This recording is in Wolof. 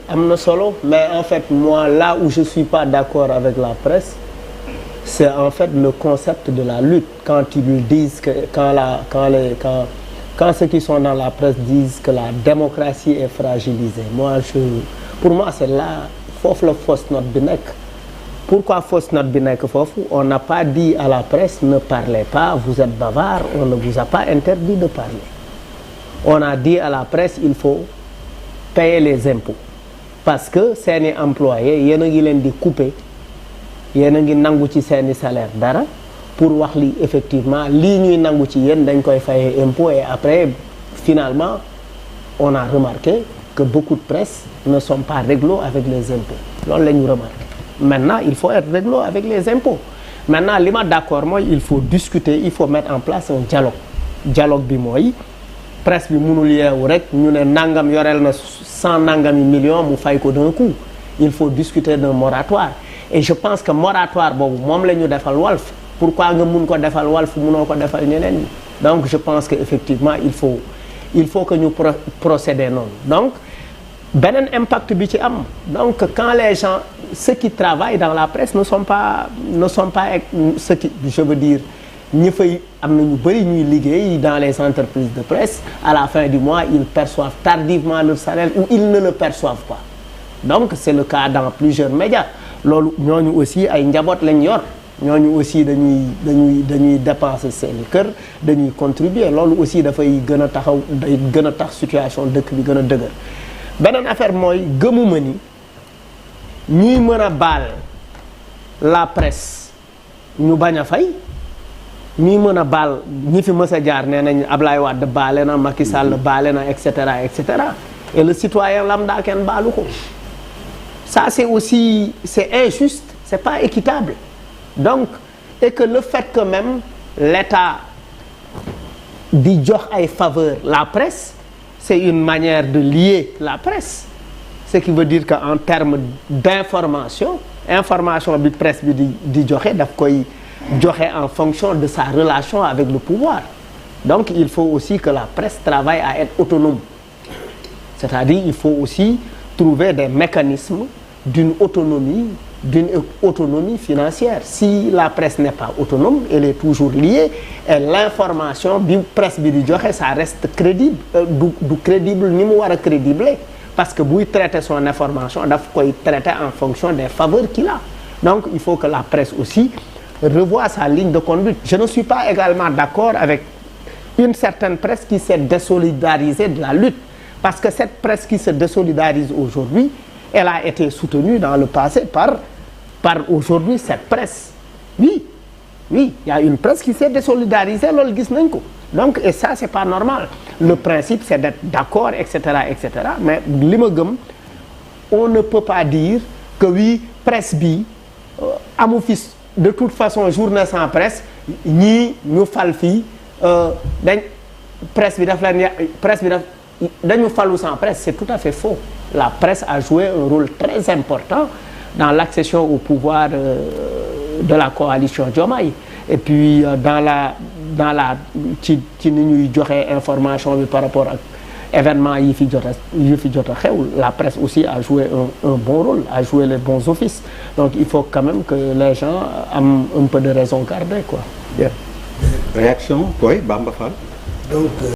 am na solo, mais en fait moi là où je suis pas d'accord avec la presse, c'est en fait le concept de la lutte. Quand ils disent que quand ceux qui sont dans la presse disent que la démocratie est fragilisée, pour moi c'est là foofu la fausse note bi nekk. Pourquoi fausse note bi nekk foofu? On n'a pas dit à la presse ne parlez pas, vous êtes bavard, on ne vous a pas interdit de parler. On a dit à la presse il faut payer les impôts parce que seeni employés yéen a ngi leen di couper, yéen a ngi nangu ci seeni salaire dara pour wax li effectivement lii ñuy nangu ci yéen dañ koy fayee impôt, et après finalement on a remarqué que beaucoup de presse ne sont pas réglo avec les impôts. Loolu la ñu remarqué. Maintenant il faut être réglo avec les impôts. Maintenant li ma d'accord mooy il faut discuter, il faut mettre en place un dialogue bi mooy presse bi mënul yeewu rek ñu ne nangam yoreel na 100 nangami millions mu fay ko d'un coup. Il faut discuter d'un moratoire, et je pense que moratoire boobu moom la ñu defal Walf. Pourquoi nga mun ko defal Walf munoo ko defal ñeneen ñi? Donc je pense que effectivement il faut que ñu procéder noonu. Donc beneen impact bi ci am, donc quand les gens, ceux qui travaillent dans la presse ne sont pas ceux qui, je veux dire, ñi fay am na ñu bëri ñuy liggéey dans les entreprises de presse, à la fin du mois ils perçoivent tardivement leur salaire ou ils ne le perçoivent pas. Donc c'est le cas dans plusieurs médias. Loolu ñooñu aussi ay njaboot lañ yor, ñooñu aussi dañuy dépenser seeni kër, dañuy contribuer. Loolu aussi dafay gën a tax situation dëkk bi gën a dëgër. Beneen affaire mooy gëmuma ni ñuy mën a baal la presse ñu bañ a fay, ñuy mën a baal ñi fi mës a jaar, nee nañ Ablaye Wade baale na, Macky Sall baale na, et cetera, et le citoyen lambda kenn baalu ko. Ça c'est aussi, c'est injuste, c'est pas équitable. Donc, et que le fait que même l'État di jox ay faveur la presse, c'est une manière de lier la presse. Ce qui veut dire qu'en termes d'information bi presse bi di joxe daf koy joxe en fonction de sa relation avec le pouvoir. Donc il faut aussi que la presse travaille à être autonome. C'est-à-dire il faut aussi trouver des mécanismes d'une autonomie financière. Si la presse n'est pas autonome, elle est toujours liée, et l'information bi presse bi di joxe ça reste crédible, du crédible ni mu war a crédible, parce que buy traiter son information daf koy traiter en fonction des faveurs qu'il a. Donc il faut que la presse aussi revoie sa ligne de conduite. Je ne suis pas également d'accord avec une certaine presse qui s'est désolidarisée de la lutte, parce que cette presse qui se désolidarise aujourd'hui, elle a été soutenue dans le passé par aujourd'hui cette presse. Oui, il y a une presse qui s'est désolidarisée, loolu gis nañ ko. Donc et ça c'est pas normal. Le principe c'est d'être d'accord, etc., mais li ma gëm, on ne peut pas dire que oui presse bi amu fi de toute façon journée sans presse, ñii ñu fal fii presse bi dañu falu sans presse. C'est tout à fait faux. La presse a joué un rôle très important dans l'accession au pouvoir de la coalition Diomaye, et puis ci ni ñuy joxe information bi par rapport ak événement yi fi jot a xew. La presse aussi a joué un bon rôle, a joué les bons offices. Donc il faut quand même que les gens am un peu de raison garder, quoi. Bien. Réaction, oui, Bamba Fall. Donc